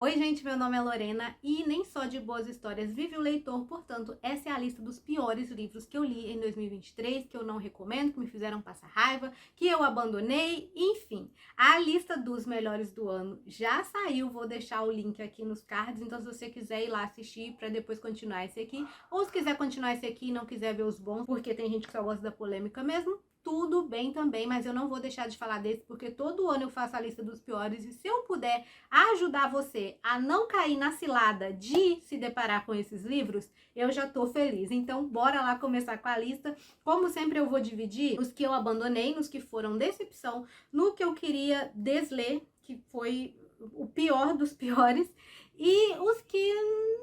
Oi, gente, meu nome é Lorena e nem só de boas histórias vive o leitor, portanto, essa é a lista dos piores livros que eu li em 2023, que eu não recomendo, que me fizeram passar raiva, que eu abandonei, enfim. A lista dos melhores do ano já saiu, vou deixar o link aqui nos cards, então se você quiser ir lá assistir para depois continuar esse aqui, ou se quiser continuar esse aqui e não quiser ver os bons, porque tem gente que só gosta da polêmica mesmo, tudo bem também, mas eu não vou deixar de falar desse, porque todo ano eu faço a lista dos piores e se eu puder ajudar você a não cair na cilada de se deparar com esses livros, eu já tô feliz. Então, bora lá começar com a lista. Como sempre, eu vou dividir os que eu abandonei, nos que foram decepção, no que eu queria desler, que foi o pior dos piores, e os que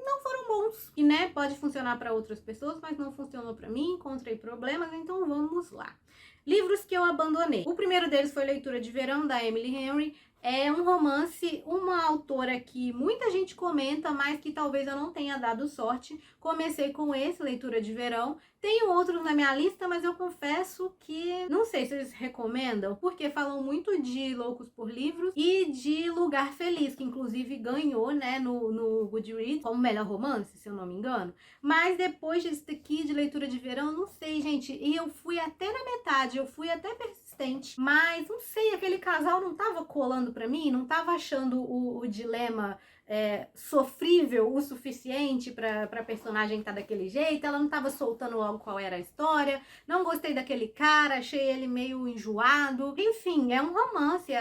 não foram bons. E, né, pode funcionar para outras pessoas, mas não funcionou para mim, encontrei problemas, então vamos lá. Livros que eu abandonei. O primeiro deles foi Leitura de Verão, da Emily Henry. É um romance, uma autora que muita gente comenta, mas que talvez eu não tenha dado sorte. Comecei com esse, Leitura de Verão. Tenho outros na minha lista, mas eu confesso que não sei se eles recomendam, porque falam muito de Loucos por Livros e de Lugar Feliz, que inclusive ganhou, né, no Goodreads como melhor romance, se eu não me engano. Mas depois desse aqui de Leitura de Verão, não sei, gente. E eu fui até na metade, eu fui até persistente, mas não sei, aquele casal não tava colando pra mim, não tava achando o dilema sofrível o suficiente pra personagem estar daquele jeito, ela não tava soltando logo qual era a história, não gostei daquele cara, achei ele meio enjoado, enfim, é um romance,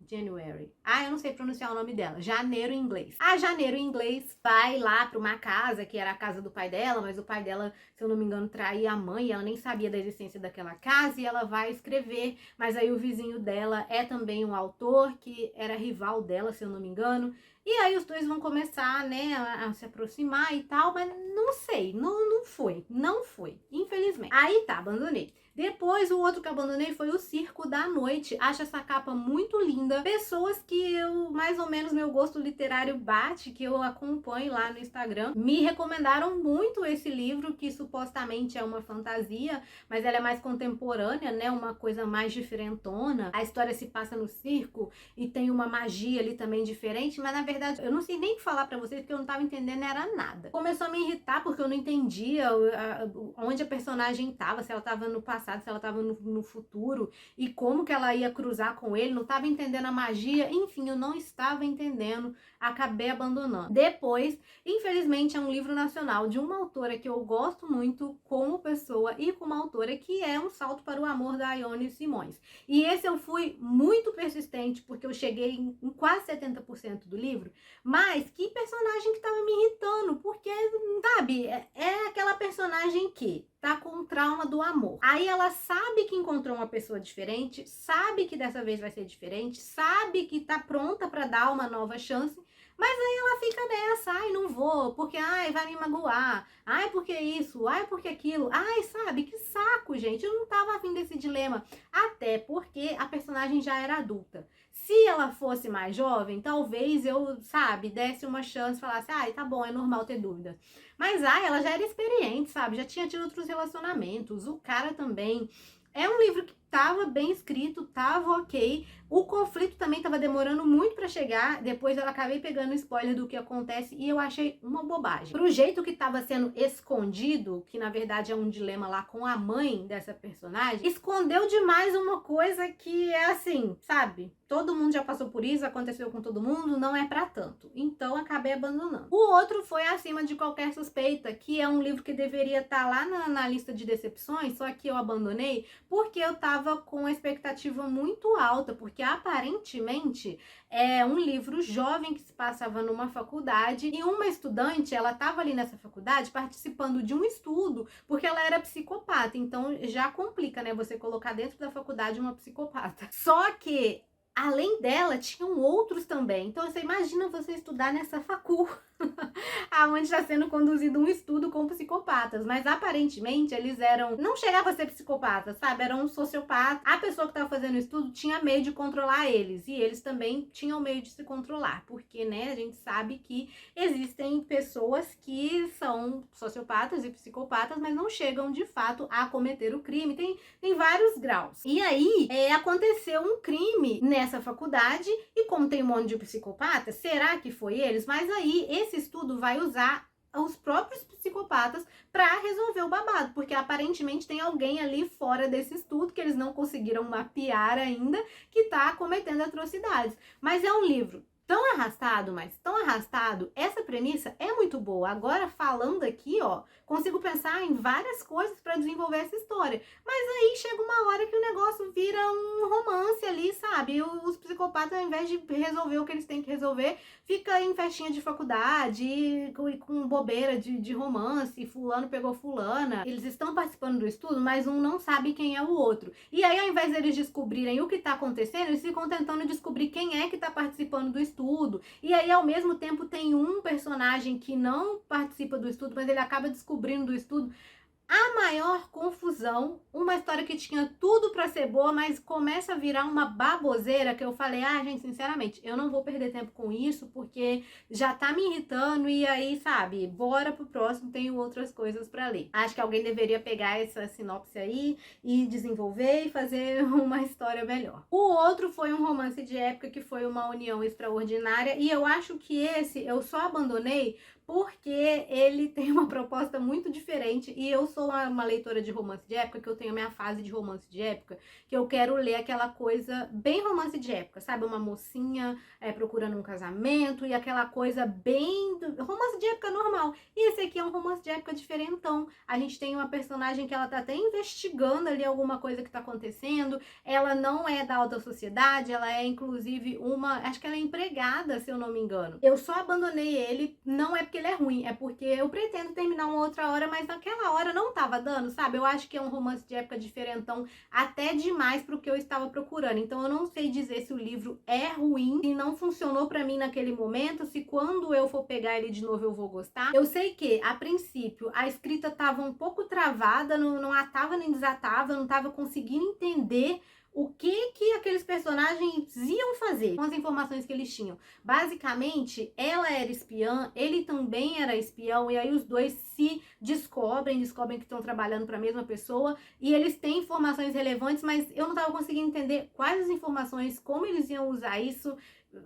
January, eu não sei pronunciar o nome dela, Janeiro em inglês. A Janeiro em inglês vai lá pra uma casa, que era a casa do pai dela, mas o pai dela, se eu não me engano, traía a mãe, ela nem sabia da existência daquela casa, e ela vai escrever, mas aí o vizinho dela é também um autor, que era rival dela, se eu não me engano, e aí os dois vão começar, né, a se aproximar e tal, mas não sei, não foi, infelizmente. Aí tá, abandonei. Depois, o outro que abandonei foi o Circo da Noite. Acho essa capa muito linda. Pessoas que eu, mais ou menos, meu gosto literário bate, que eu acompanho lá no Instagram, me recomendaram muito esse livro, que supostamente é uma fantasia, mas ela é mais contemporânea, né? Uma coisa mais diferentona. A história se passa no circo e tem uma magia ali também diferente, mas na verdade eu não sei nem falar pra vocês, porque eu não tava entendendo era nada. Começou a me irritar porque eu não entendia onde a personagem tava, se ela tava no passado, se ela tava no futuro, e como que ela ia cruzar com ele, não tava entendendo a magia, enfim, eu não estava entendendo, acabei abandonando. Depois, infelizmente, é um livro nacional de uma autora que eu gosto muito como pessoa e como autora, que é Um Salto para o Amor, da Ione Simões. E esse eu fui muito persistente, porque eu cheguei em quase 70% do livro, mas que personagem que tava me irritando, porque, sabe, é aquela personagem que tá com um trauma do amor. Aí ela sabe que encontrou uma pessoa diferente, sabe que dessa vez vai ser diferente, sabe que tá pronta pra dar uma nova chance, mas aí ela fica nessa, não vou, porque, vai me magoar, porque isso, porque aquilo, sabe, que saco, gente, eu não tava afim desse dilema, até porque a personagem já era adulta. Se ela fosse mais jovem, talvez eu, sabe, desse uma chance e falasse, tá bom, é normal ter dúvida. Mas, ela já era experiente, sabe, já tinha tido outros relacionamentos, o cara também. É um livro que tava bem escrito, tava ok. O conflito também tava demorando muito pra chegar. Depois eu acabei pegando spoiler do que acontece e eu achei uma bobagem. Pro jeito que tava sendo escondido, que na verdade é um dilema lá com a mãe dessa personagem, escondeu demais uma coisa que é assim, sabe? Todo mundo já passou por isso, aconteceu com todo mundo, não é pra tanto. Então acabei abandonando. O outro foi Acima de Qualquer Suspeita, que é um livro que deveria estar lá na lista de decepções, só que eu abandonei porque eu tava com uma expectativa muito alta, porque aparentemente é um livro jovem que se passava numa faculdade e uma estudante, ela tava ali nessa faculdade participando de um estudo, porque ela era psicopata, então já complica, né, você colocar dentro da faculdade uma psicopata. Só que além dela, tinham outros também. Então, você imagina você estudar nessa facul, aonde está sendo conduzido um estudo com psicopatas. Mas, aparentemente, eles não chegavam a ser psicopatas, sabe? Eram um sociopata. A pessoa que estava fazendo o estudo tinha meio de controlar eles. E eles também tinham meio de se controlar. Porque, né, a gente sabe que existem pessoas que são sociopatas e psicopatas, mas não chegam, de fato, a cometer o crime. Tem vários graus. E aí, aconteceu um crime nessa nessa faculdade e como tem um monte de psicopata, será que foi eles? Mas aí esse estudo vai usar os próprios psicopatas para resolver o babado, porque aparentemente tem alguém ali fora desse estudo que eles não conseguiram mapear ainda, que tá cometendo atrocidades. Mas é um livro tão arrastado, mas tão arrastado, essa premissa é muito boa. Agora, falando aqui, ó, consigo pensar em várias coisas para desenvolver essa história. Mas aí chega uma hora que o negócio vira um romance ali, sabe? E os psicopatas, ao invés de resolver o que eles têm que resolver, fica em festinha de faculdade, com bobeira de romance, fulano pegou fulana. Eles estão participando do estudo, mas um não sabe quem é o outro. E aí, ao invés deles descobrirem o que tá acontecendo, eles ficam tentando descobrir quem é que tá participando do estudo. E aí, ao mesmo tempo, tem um personagem que não participa do estudo, mas ele acaba descobrindo do estudo. A maior confusão, uma história que tinha tudo pra ser boa, mas começa a virar uma baboseira que eu falei, gente, sinceramente, eu não vou perder tempo com isso, porque já tá me irritando e aí, sabe, bora pro próximo, tenho outras coisas pra ler. Acho que alguém deveria pegar essa sinopse aí e desenvolver e fazer uma história melhor. O outro foi um romance de época que foi Uma União Extraordinária e eu acho que esse eu só abandonei porque ele tem uma proposta muito diferente e eu sou uma leitora de romance de época, que eu tenho a minha fase de romance de época, que eu quero ler aquela coisa bem romance de época, sabe? Uma mocinha procurando um casamento e aquela coisa bem romance de época normal. E esse aqui é um romance de época diferentão. A gente tem uma personagem que ela tá até investigando ali alguma coisa que tá acontecendo, ela não é da alta sociedade, ela é inclusive acho que ela é empregada, se eu não me engano. Eu só abandonei ele, não é porque ele é ruim, é porque eu pretendo terminar uma outra hora, mas naquela hora não tava dando, sabe? Eu acho que é um romance de época diferentão até demais pro que eu estava procurando. Então eu não sei dizer se o livro é ruim, se não funcionou pra mim naquele momento, se quando eu for pegar ele de novo eu vou gostar. Eu sei que, a princípio, a escrita tava um pouco travada, não atava nem desatava, eu não tava conseguindo entender o que aqueles personagens iam fazer com as informações que eles tinham. Basicamente, ela era espiã, ele também era espião, e aí os dois se descobrem que estão trabalhando para a mesma pessoa, e eles têm informações relevantes, mas eu não estava conseguindo entender quais as informações, como eles iam usar isso,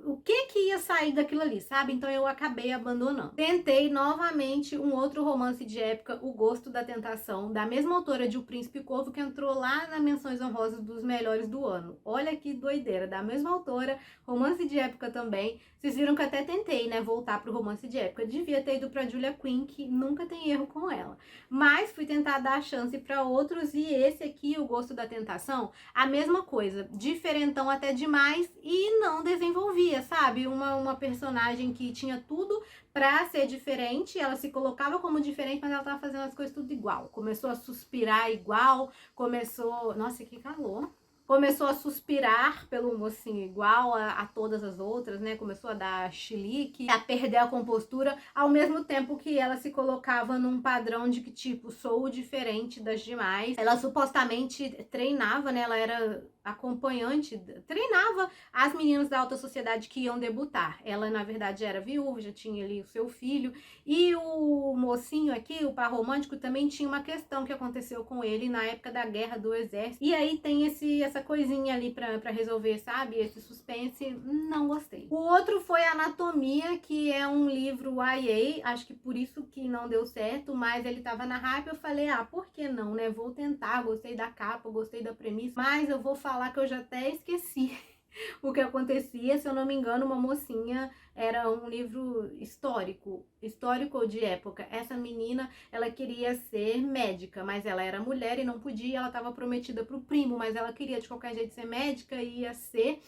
o que ia sair daquilo ali, sabe? Então eu acabei abandonando. Tentei novamente um outro romance de época, O Gosto da Tentação, da mesma autora de O Príncipe Corvo, que entrou lá na Menções Honrosas dos melhores do ano. Olha que doideira, da mesma autora, romance de época também. Vocês viram que eu até tentei, né, voltar pro romance de época. Devia ter ido pra Julia Quinn, que nunca tem erro com ela. Mas fui tentar dar a chance para outros, e esse aqui, O Gosto da Tentação, a mesma coisa, diferentão até demais e não desenvolvia, sabe? Uma personagem que tinha tudo pra ser diferente, ela se colocava como diferente, mas ela tava fazendo as coisas tudo igual. Começou a suspirar igual, começou... Nossa, que calor! Começou a suspirar pelo mocinho igual a todas as outras, né? Começou a dar chilique, a perder a compostura, ao mesmo tempo que ela se colocava num padrão de que, tipo, sou diferente das demais. Ela supostamente treinava, né? Ela era acompanhante, treinava as meninas da alta sociedade que iam debutar. Ela, na verdade, era viúva, já tinha ali o seu filho. E o mocinho aqui, o par romântico, também tinha uma questão que aconteceu com ele na época da guerra do exército. E aí tem essa coisinha ali pra resolver, sabe? Esse suspense, não gostei. O outro foi Anatomia, que é um livro YA, acho que por isso que não deu certo, mas ele tava na hype, eu falei, por que não, né? Vou tentar, gostei da capa, gostei da premissa, mas eu vou falar que eu já até esqueci o que acontecia. Se eu não me engano, uma mocinha, era um livro histórico ou de época. Essa menina, ela queria ser médica, mas ela era mulher e não podia, ela estava prometida pro primo, mas ela queria de qualquer jeito ser médica e ia ser.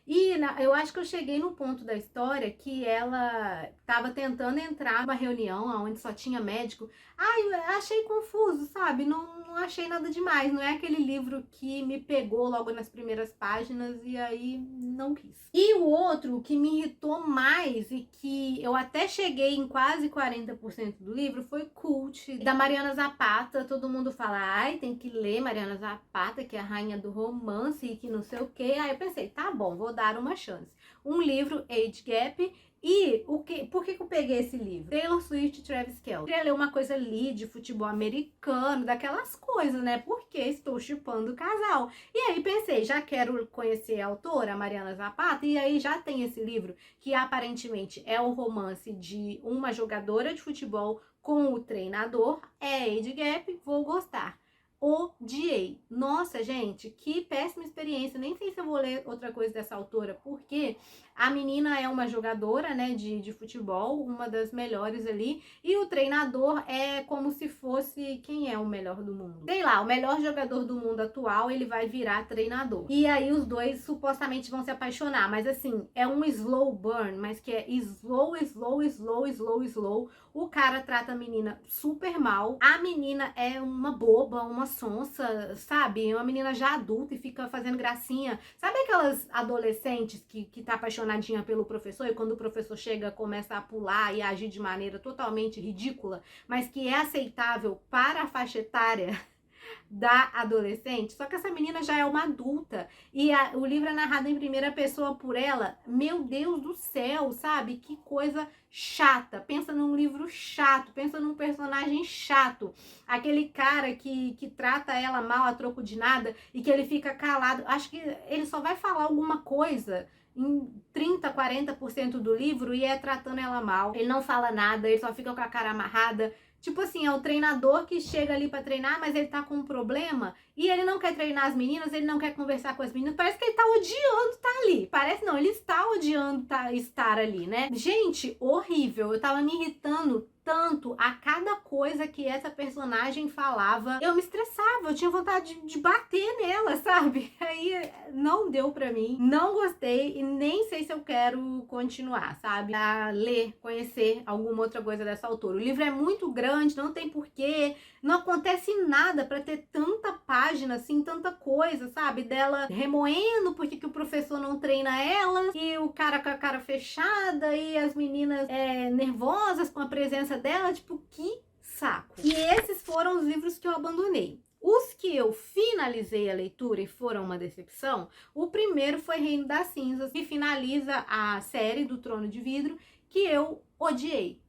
E eu acho que eu cheguei no ponto da história que ela estava tentando entrar numa reunião onde só tinha médico. Eu achei confuso, sabe? Não achei nada demais. Não é aquele livro que me pegou logo nas primeiras páginas e aí não quis. E o outro que me irritou mais e que eu até cheguei em quase 40% do livro foi Cult, da Mariana Zapata. Todo mundo fala, tem que ler Mariana Zapata, que é a rainha do romance e que não sei o quê. Aí eu pensei, tá bom, vou dar uma chance. um livro, Age Gap. E por que eu peguei esse livro? Taylor Swift e Travis Kelce. Queria ler uma coisa ali de futebol americano, daquelas coisas, né? Porque estou shippando o casal. E aí pensei, já quero conhecer a autora, a Mariana Zapata, e aí já tem esse livro, que aparentemente é o romance de uma jogadora de futebol com o treinador. É Age Gap, vou gostar. Odiei. Nossa, gente, que péssima experiência. Nem sei se eu vou ler outra coisa dessa autora, porque a menina é uma jogadora, né, de futebol, uma das melhores ali, e o treinador é como se fosse, quem é o melhor do mundo? Sei lá, o melhor jogador do mundo atual, ele vai virar treinador. E aí os dois supostamente vão se apaixonar, mas assim, é um slow burn, mas que é slow, slow, slow, slow, slow. O cara trata a menina super mal. A menina é uma boba, uma sonsa, sabe? Uma menina já adulta e fica fazendo gracinha. Sabe aquelas adolescentes que tá apaixonadinha pelo professor e quando o professor chega começa a pular e a agir de maneira totalmente ridícula, mas que é aceitável para a faixa etária da adolescente? Só que essa menina já é uma adulta e o livro é narrado em primeira pessoa por ela. Meu Deus do céu, sabe? Que coisa chata. Pensa num livro chato, pensa num personagem chato, aquele cara que trata ela mal a troco de nada e que ele fica calado. Acho que ele só vai falar alguma coisa em 30, 40% do livro e é tratando ela mal. Ele não fala nada, ele só fica com a cara amarrada. Tipo assim, é o treinador que chega ali pra treinar, mas ele tá com um problema e ele não quer treinar as meninas, ele não quer conversar com as meninas. Parece que ele tá odiando estar ali. Parece não, ele está odiando estar ali, né? Gente, horrível. Eu tava me irritando tanto a cada coisa que essa personagem falava. Eu me estressava, eu tinha vontade de bater nela, sabe? Aí não deu pra mim, não gostei e nem sei se eu quero continuar, sabe? A ler, conhecer alguma outra coisa dessa autora. O livro é muito grande, não tem porquê, não acontece nada pra ter tanta página, assim, tanta coisa, sabe? Dela remoendo porque que o professor não treina ela, e o cara com a cara fechada, e as meninas nervosas com a presença dela, tipo, que saco. E esses foram os livros que eu abandonei. Os que eu finalizei a leitura e foram uma decepção, o primeiro foi Reino das Cinzas, que finaliza a série do Trono de Vidro, que eu odiei.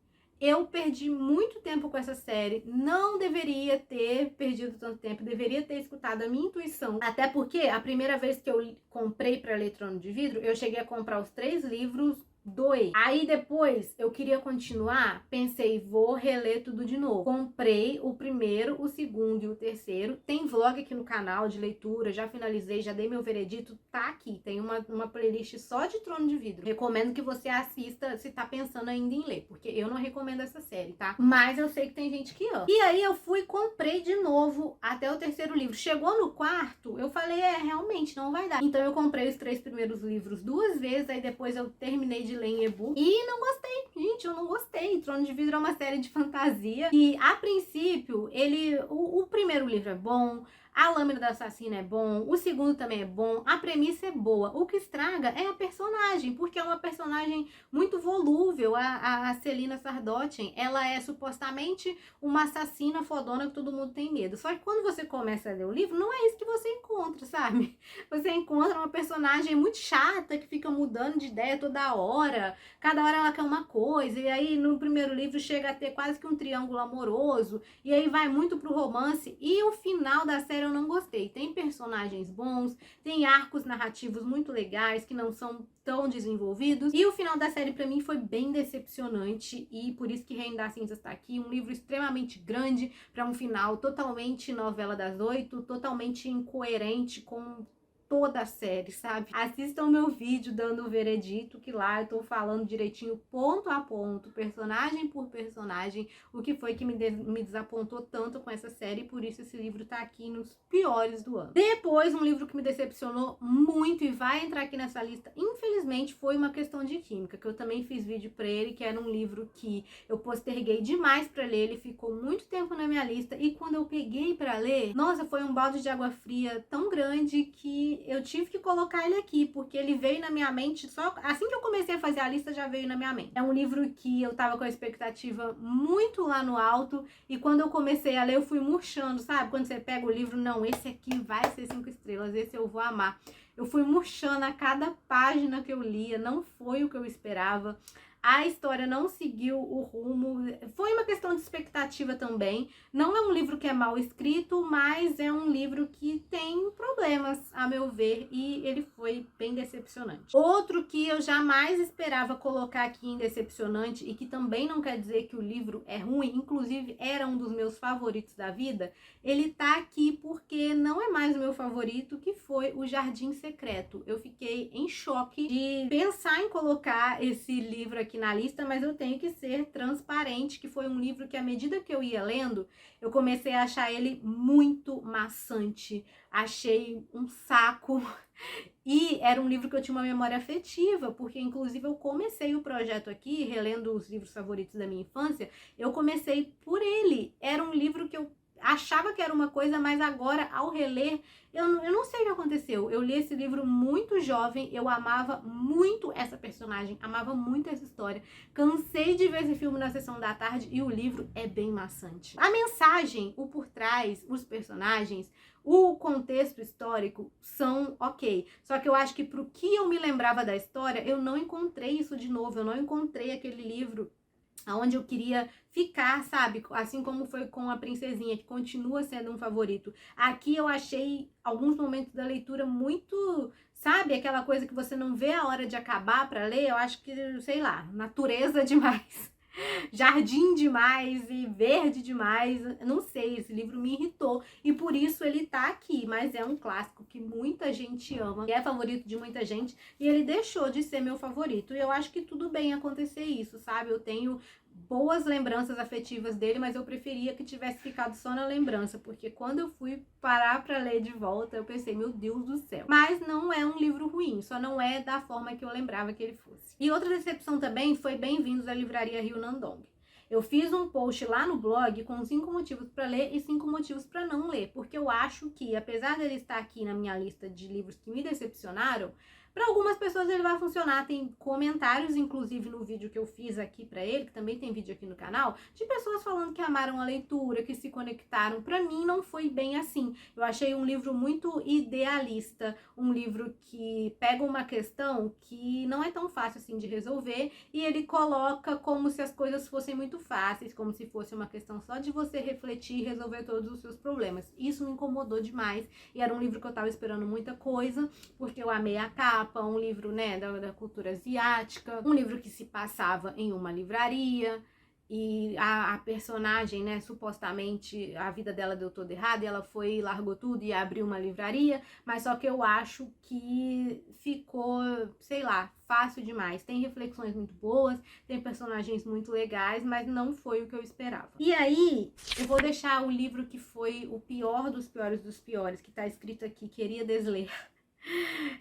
Eu perdi muito tempo com essa série, não deveria ter perdido tanto tempo, deveria ter escutado a minha intuição. Até porque a primeira vez que eu comprei para ler Trono de Vidro, eu cheguei a comprar os 3 livros, doei. Aí depois eu queria continuar, pensei, vou reler tudo de novo. Comprei o primeiro, o segundo e o terceiro. Tem vlog aqui no canal de leitura, já finalizei, já dei meu veredito, tá aqui. Tem uma playlist só de Trono de Vidro. Recomendo que você assista se tá pensando ainda em ler, porque eu não recomendo essa série, tá? Mas eu sei que tem gente que ama. E aí eu fui e comprei de novo até o terceiro livro. Chegou no quarto, eu falei, realmente não vai dar. Então eu comprei os 3 primeiros livros 2 vezes, aí depois eu terminei de ler em e-book e não gostei, gente, eu não gostei. Trono de Vidro é uma série de fantasia e a princípio o primeiro livro é bom, a Lâmina da Assassina é bom, o segundo também é bom, a premissa é boa. O que estraga é a personagem, porque é uma personagem muito volúvel. A Celina Sardochen, ela é supostamente uma assassina fodona que todo mundo tem medo. Só que quando você começa a ler o livro, não é isso que você encontra, sabe? Você encontra uma personagem muito chata que fica mudando de ideia toda hora, cada hora ela quer uma coisa, e aí no primeiro livro chega a ter quase que um triângulo amoroso, e aí vai muito pro romance, e o final da série eu não gostei. Tem personagens bons, tem arcos narrativos muito legais que não são tão desenvolvidos, e o final da série pra mim foi bem decepcionante, e por isso que Reino das Cinzas tá aqui, um livro extremamente grande para um final totalmente novela das 8, totalmente incoerente com toda a série, sabe? Assistam meu vídeo dando o veredito, que lá eu tô falando direitinho, ponto a ponto, personagem por personagem, o que foi que me desapontou tanto com essa série, e por isso esse livro tá aqui nos piores do ano. Depois, um livro que me decepcionou muito e vai entrar aqui nessa lista, infelizmente, foi Uma Questão de Química, que eu também fiz vídeo pra ele, que era um livro que eu posterguei demais pra ler, ele ficou muito tempo na minha lista, e quando eu peguei pra ler, nossa, foi um balde de água fria tão grande que eu tive que colocar ele aqui, porque ele veio na minha mente, só assim que eu comecei a fazer a lista já veio na minha mente. É um livro que eu tava com a expectativa muito lá no alto, e quando eu comecei a ler eu fui murchando, sabe? Quando você pega o livro, não, esse aqui vai ser 5 estrelas, esse eu vou amar. Eu fui murchando a cada página que eu lia, não foi o que eu esperava. A história não seguiu o rumo, foi uma questão de expectativa também. Não é um livro que é mal escrito, mas é um livro que tem problemas, a meu ver, e ele foi bem decepcionante. Outro que eu jamais esperava colocar aqui em decepcionante, e que também não quer dizer que o livro é ruim, inclusive era um dos meus favoritos da vida, ele tá aqui porque não é mais o meu favorito, que foi O Jardim Secreto. Eu fiquei em choque de pensar em colocar esse livro aqui na lista, mas eu tenho que ser transparente, que foi um livro que, à medida que eu ia lendo, eu comecei a achar ele muito maçante, achei um saco, e era um livro que eu tinha uma memória afetiva, porque inclusive eu comecei o projeto aqui, relendo os livros favoritos da minha infância, eu comecei por ele, era um livro que eu achava que era uma coisa, mas agora, ao reler, eu não sei o que aconteceu. Eu li esse livro muito jovem, eu amava muito essa personagem, amava muito essa história. Cansei de ver esse filme na sessão da tarde e o livro é bem maçante. A mensagem, o por trás, os personagens, o contexto histórico são ok. Só que eu acho que pro que eu me lembrava da história, eu não encontrei isso de novo, eu não encontrei aquele livro aonde eu queria ficar, sabe? Assim como foi com A Princesinha, que continua sendo um favorito. Aqui eu achei alguns momentos da leitura muito, sabe? Aquela coisa que você não vê a hora de acabar para ler. Eu acho que, sei lá, natureza demais. Jardim demais e verde demais, não sei, esse livro me irritou e por isso ele tá aqui, mas é um clássico que muita gente ama, que é favorito de muita gente e ele deixou de ser meu favorito e eu acho que tudo bem acontecer isso, sabe? Eu tenho boas lembranças afetivas dele, mas eu preferia que tivesse ficado só na lembrança, porque quando eu fui parar pra ler de volta, eu pensei, meu Deus do céu. Mas não é um livro ruim, só não é da forma que eu lembrava que ele fosse. E outra decepção também foi Bem-vindos à Livraria Rio Nandong. Eu fiz um post lá no blog com 5 motivos para ler e 5 motivos para não ler, porque eu acho que, apesar dele estar aqui na minha lista de livros que me decepcionaram, para algumas pessoas ele vai funcionar. Tem comentários, inclusive, no vídeo que eu fiz aqui para ele, que também tem vídeo aqui no canal, de pessoas falando que amaram a leitura, que se conectaram. Para mim não foi bem assim. Eu achei um livro muito idealista, um livro que pega uma questão que não é tão fácil assim de resolver e ele coloca como se as coisas fossem muito fáceis, como se fosse uma questão só de você refletir e resolver todos os seus problemas. Isso me incomodou demais e era um livro que eu tava esperando muita coisa, porque eu amei a capa, um livro, né, da cultura asiática, um livro que se passava em uma livraria e a personagem, né, supostamente a vida dela deu toda errada e ela foi, largou tudo e abriu uma livraria, mas só que eu acho que ficou, sei lá, fácil demais. Tem reflexões muito boas, tem personagens muito legais, mas não foi o que eu esperava. E aí, eu vou deixar o livro que foi o pior dos piores, que tá escrito aqui, queria desler,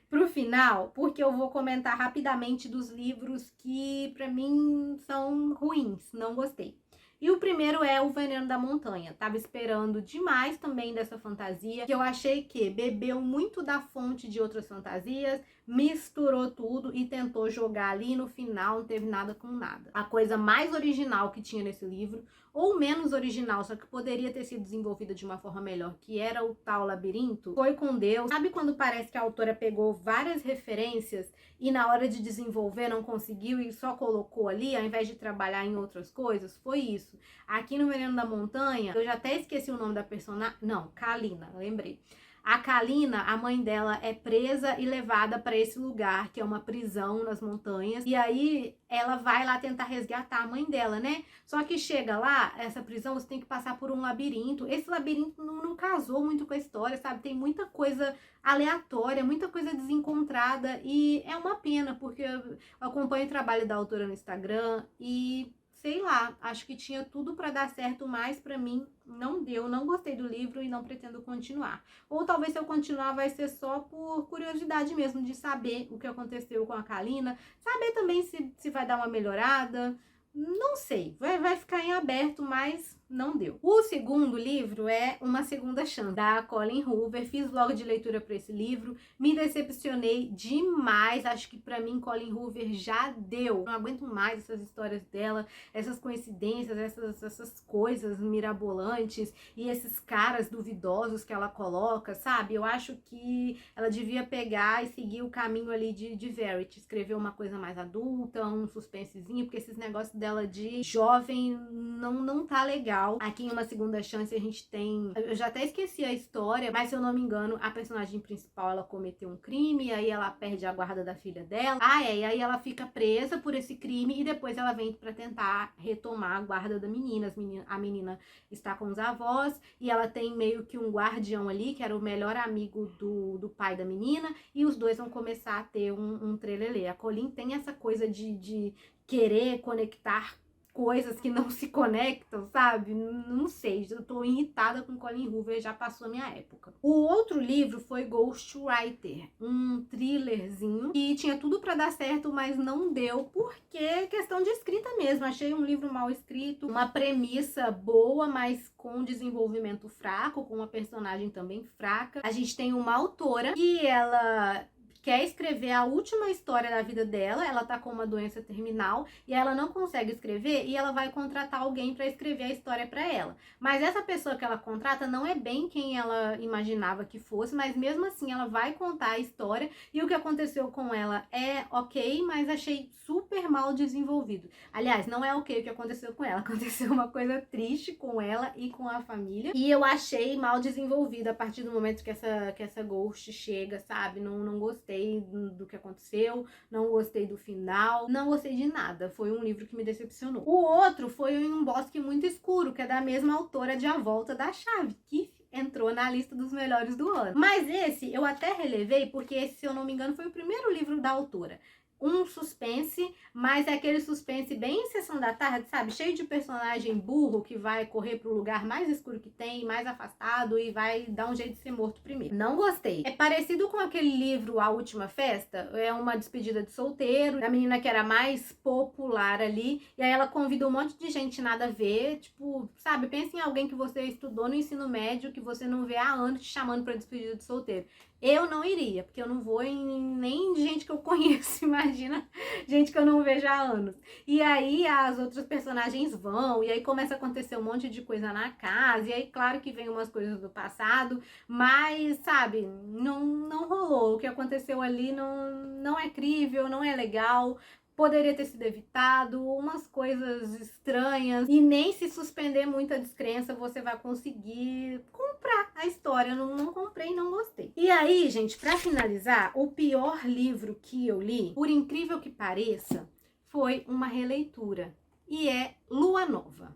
pro final, porque eu vou comentar rapidamente dos livros que pra mim são ruins, não gostei. E o primeiro é O Veneno da Montanha. Tava esperando demais também dessa fantasia, que eu achei que bebeu muito da fonte de outras fantasias, misturou tudo e tentou jogar ali, no final não teve nada com nada. A coisa mais original que tinha nesse livro, ou menos original, só que poderia ter sido desenvolvida de uma forma melhor, que era o tal labirinto, foi com Deus. Sabe quando parece que a autora pegou várias referências e na hora de desenvolver não conseguiu e só colocou ali, ao invés de trabalhar em outras coisas? Foi isso. Aqui no Veneno da Montanha, eu já até esqueci o nome da personagem, não, Kalina, lembrei. A Kalina, a mãe dela, é presa e levada para esse lugar, que é uma prisão nas montanhas. E aí ela vai lá tentar resgatar a mãe dela, né? Só que chega lá, essa prisão, você tem que passar por um labirinto. Esse labirinto não casou muito com a história, sabe? Tem muita coisa aleatória, muita coisa desencontrada. E é uma pena, porque eu acompanho o trabalho da autora no Instagram e... sei lá, acho que tinha tudo para dar certo, mas para mim não deu, não gostei do livro e não pretendo continuar. Ou talvez se eu continuar vai ser só por curiosidade mesmo, de saber o que aconteceu com a Kalina, saber também se vai dar uma melhorada, Não sei, vai ficar em aberto, mas não deu. O segundo livro é Uma Segunda Chance, da Colleen Hoover. Fiz vlog de leitura para esse livro, me decepcionei demais. Acho que para mim Colleen Hoover já deu. Não aguento mais essas histórias dela, essas coincidências, essas coisas mirabolantes e esses caras duvidosos que ela coloca, sabe? Eu acho que ela devia pegar e seguir o caminho ali de Verity, escrever uma coisa mais adulta, um suspensezinho, porque esses negócios dela de jovem não tá legal. Aqui em Uma Segunda Chance a gente tem, eu já até esqueci a história, mas se eu não me engano, a personagem principal, ela cometeu um crime, aí ela perde a guarda da filha dela. E aí ela fica presa por esse crime e depois ela vem pra tentar retomar a guarda da menina. A menina está com os avós e ela tem meio que um guardião ali, que era o melhor amigo do pai da menina, e os dois vão começar a ter um trelelê. A Colleen tem essa coisa de querer conectar coisas que não se conectam, sabe? Não sei, eu tô irritada com Colleen Hoover, já passou a minha época. O outro livro foi Ghostwriter, um thrillerzinho que tinha tudo pra dar certo, mas não deu, porque é questão de escrita mesmo. Achei um livro mal escrito, uma premissa boa, mas com desenvolvimento fraco, com uma personagem também fraca. A gente tem uma autora e ela quer escrever a última história da vida dela, ela tá com uma doença terminal e ela não consegue escrever e ela vai contratar alguém para escrever a história para ela. Mas essa pessoa que ela contrata não é bem quem ela imaginava que fosse, mas mesmo assim ela vai contar a história e o que aconteceu com ela é ok, mas achei super mal desenvolvido. Aliás, não é ok o que aconteceu com ela, aconteceu uma coisa triste com ela e com a família e eu achei mal desenvolvido a partir do momento que essa Ghost chega, sabe? Não gostei do que aconteceu, não gostei do final, não gostei de nada. Foi um livro que me decepcionou. O outro foi Em um Bosque Muito Escuro, que é da mesma autora de A Volta da Chave, que entrou na lista dos melhores do ano. Mas esse eu até relevei, porque esse, se eu não me engano, foi o primeiro livro da autora. Um suspense, mas é aquele suspense bem sessão da tarde, sabe? Cheio de personagem burro que vai correr pro lugar mais escuro que tem, mais afastado e vai dar um jeito de ser morto primeiro. Não gostei. É parecido com aquele livro A Última Festa, é uma despedida de solteiro, da menina que era mais popular ali, e aí ela convida um monte de gente nada a ver, tipo, sabe? Pensa em alguém que você estudou no ensino médio, que você não vê há anos te chamando pra despedida de solteiro. Eu não iria, porque eu não vou nem de gente que eu conheço, imagina gente que eu não vejo há anos. E aí as outras personagens vão, e aí começa a acontecer um monte de coisa na casa, e aí claro que vem umas coisas do passado, mas, sabe, não rolou. O que aconteceu ali não é crível, não é legal. Poderia ter sido evitado, umas coisas estranhas, e nem se suspender muito a descrença você vai conseguir comprar a história. Eu não comprei, não gostei. E aí, gente, pra finalizar, o pior livro que eu li, por incrível que pareça, foi uma releitura, e é Lua Nova.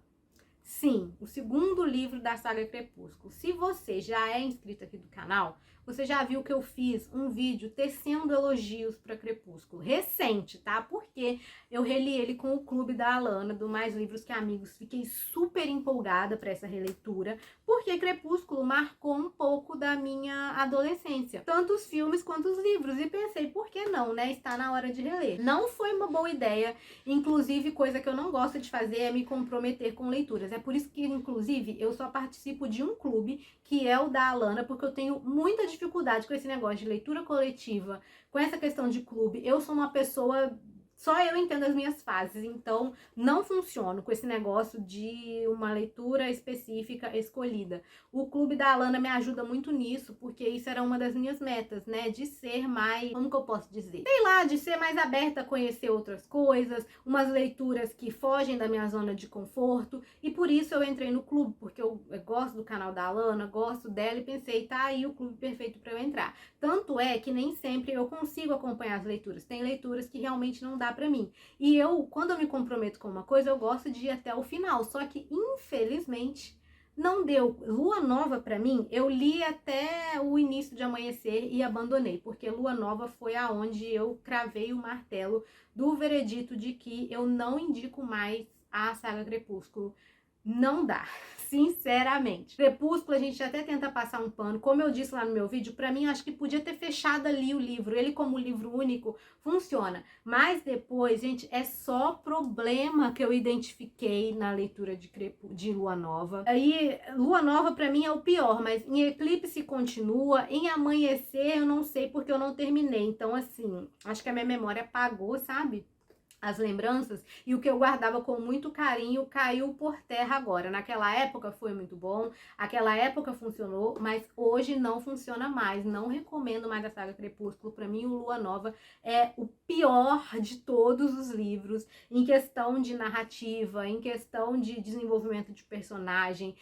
Sim, o segundo livro da saga Crepúsculo. Se você já é inscrito aqui do canal, você já viu que eu fiz um vídeo tecendo elogios para Crepúsculo, recente, tá? Porque eu reli ele com o Clube da Alana, do Mais Livros que Amigos. Fiquei super empolgada para essa releitura, porque Crepúsculo marcou um pouco da minha adolescência, tanto os filmes quanto os livros, e pensei, por que não, né? Está na hora de reler. Não foi uma boa ideia, inclusive coisa que eu não gosto de fazer é me comprometer com leituras. É por isso que, inclusive, eu só participo de um clube, que é o da Alana, porque eu tenho muita dificuldade com esse negócio de leitura coletiva, com essa questão de clube. Eu sou uma pessoa... Só eu entendo as minhas fases, então não funciono com esse negócio de uma leitura específica escolhida. O Clube da Alana me ajuda muito nisso, porque isso era uma das minhas metas, né? De ser mais, como que eu posso dizer? Sei lá, de ser mais aberta a conhecer outras coisas, umas leituras que fogem da minha zona de conforto, e por isso eu entrei no clube, porque eu gosto do canal da Alana, gosto dela e pensei, tá aí o clube perfeito para eu entrar. Tanto é que nem sempre eu consigo acompanhar as leituras. Tem leituras que realmente não dá pra mim. E eu, quando eu me comprometo com uma coisa, eu gosto de ir até o final. Só que, infelizmente, não deu. Lua Nova, pra mim, eu li até o início de Amanhecer e abandonei. Porque Lua Nova foi aonde eu cravei o martelo do veredito de que eu não indico mais a saga Crepúsculo não dá. Sinceramente. Crepúsculo a gente até tenta passar um pano. Como eu disse lá no meu vídeo, pra mim eu acho que podia ter fechado ali o livro. Ele como livro único funciona. Mas depois, gente, é só problema que eu identifiquei na leitura de Lua Nova. Aí, Lua Nova pra mim é o pior, mas em Eclipse continua. Em Amanhecer eu não sei porque eu não terminei. Então, assim, acho que a minha memória apagou, sabe? As lembranças, e o que eu guardava com muito carinho caiu por terra agora. Naquela época foi muito bom, aquela época funcionou, mas hoje não funciona mais. Não recomendo mais a saga Crepúsculo. Para mim, o Lua Nova é o pior de todos os livros, em questão de narrativa, em questão de desenvolvimento de personagem,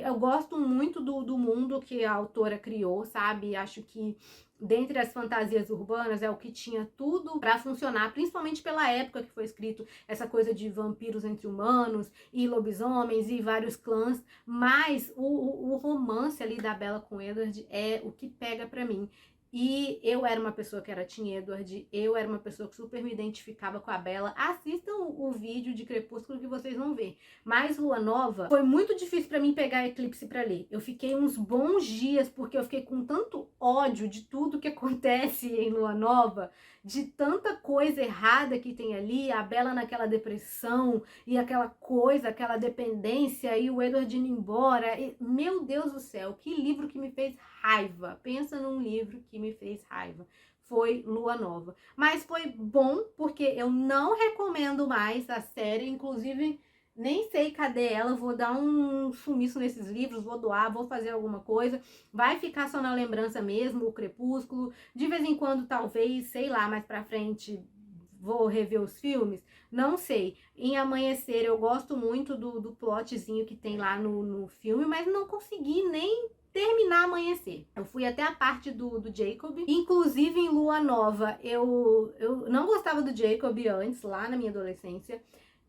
eu gosto muito do mundo que a autora criou, sabe? Acho que dentre as fantasias urbanas é o que tinha tudo para funcionar, principalmente pela época que foi escrito, essa coisa de vampiros entre humanos e lobisomens e vários clãs, mas o romance ali da Bella com Edward é o que pega para mim. E eu era uma pessoa que era Team Edward, eu era uma pessoa que super me identificava com a Bella. Assistam o vídeo de Crepúsculo que vocês vão ver. Mas Lua Nova, foi muito difícil pra mim pegar Eclipse pra ler. Eu fiquei uns bons dias, porque eu fiquei com tanto ódio de tudo que acontece em Lua Nova, de tanta coisa errada que tem ali, a Bella naquela depressão, e aquela coisa, aquela dependência, e o Edward indo embora. E, meu Deus do céu, que livro que me fez raiva. Pensa num livro que me fez raiva. Foi Lua Nova. Mas foi bom, porque eu não recomendo mais a série, inclusive nem sei cadê ela, vou dar um sumiço nesses livros, vou doar, vou fazer alguma coisa, vai ficar só na lembrança mesmo, o Crepúsculo, de vez em quando talvez, sei lá, mais pra frente vou rever os filmes, não sei. Em Amanhecer eu gosto muito do plotzinho que tem lá no filme, mas não consegui nem terminar Amanhecer. Eu fui até a parte do Jacob. Inclusive em Lua Nova, eu não gostava do Jacob antes, lá na minha adolescência.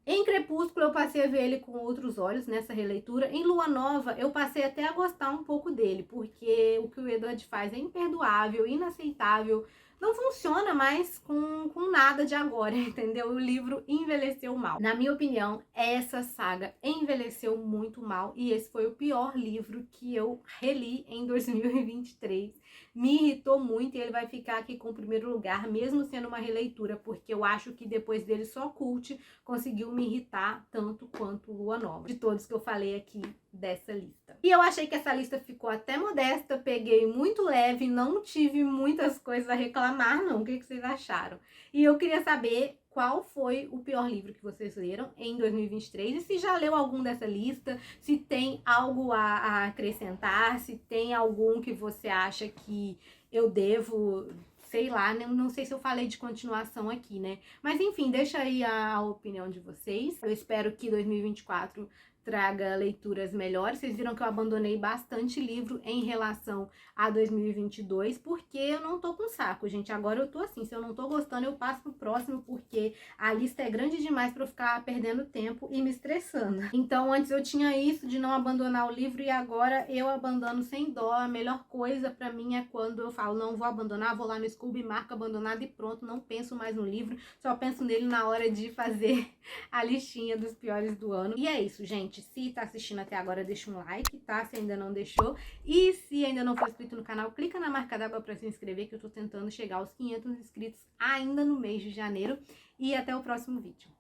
Em Crepúsculo eu passei a ver ele com outros olhos nessa releitura. Em Lua Nova eu passei até a gostar um pouco dele, porque o que o Edward faz é imperdoável, inaceitável. Não funciona mais com nada de agora, entendeu? O livro envelheceu mal. Na minha opinião, essa saga envelheceu muito mal e esse foi o pior livro que eu reli em 2023. Me irritou muito e ele vai ficar aqui com o primeiro lugar, mesmo sendo uma releitura, porque eu acho que depois dele só Cult conseguiu me irritar tanto quanto Lua Nova, de todos que eu falei aqui dessa lista. E eu achei que essa lista ficou até modesta, peguei muito leve, não tive muitas coisas a reclamar não. O que vocês acharam? E eu queria saber qual foi o pior livro que vocês leram em 2023 e se já leu algum dessa lista, se tem algo a acrescentar, se tem algum que você acha que eu devo, sei lá, não sei se eu falei de continuação aqui, né? Mas enfim, deixa aí a opinião de vocês. Eu espero que 2024 traga leituras melhores. Vocês viram que eu abandonei bastante livro em relação a 2022, porque eu não tô com saco, gente. Agora eu tô assim, se eu não tô gostando, eu passo pro próximo, porque a lista é grande demais pra eu ficar perdendo tempo e me estressando. Então, antes eu tinha isso de não abandonar o livro e agora eu abandono sem dó. A melhor coisa pra mim é quando eu falo, não vou abandonar, vou lá no Scooby, marco abandonado e pronto, não penso mais no livro, só penso nele na hora de fazer a listinha dos piores do ano. E é isso, gente. Se tá assistindo até agora, deixa um like, tá? Se ainda não deixou. E se ainda não for inscrito no canal, clica na marca d'água pra se inscrever, que eu tô tentando chegar aos 500 inscritos ainda no mês de janeiro. E até o próximo vídeo.